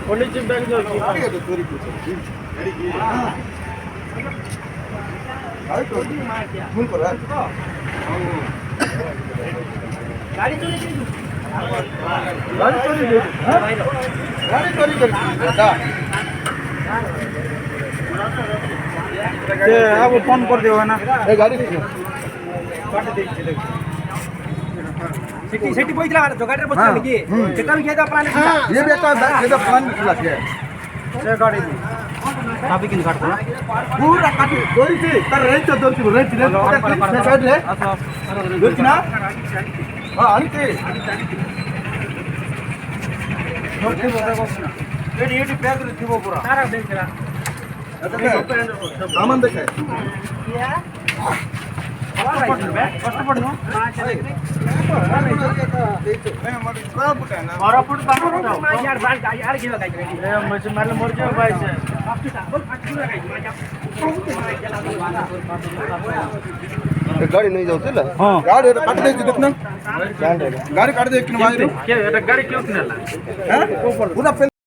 पोलीसची bag जाऊ गाड़ी अब फोन कर देगा ना गाड़ी सिटी सिटी पहुंचला जो गाड़ी रे बसला की केटा भी घेता प्लान ये बेटा ये तो प्लान लगे से गाड़ी ट्रैफिक इन काटता पूरा काट गोरी थी तर रेंज तो दोती रेंज रे साइड रे दोती ना हां आणते नोट बोला बसना एडी बैग रे थिबो पूरा सारा देखला सामान देखे कष्ट पड़नो मारा फुट यार बाल यार घेवा काय म्हणजे मला मरजे पाहिजे गाड़ी नहीं जाऊ चला हां गाड़ी काट दे देखना गाड़ी काट दे एक गाड़ी क्यों नेला हां पूरा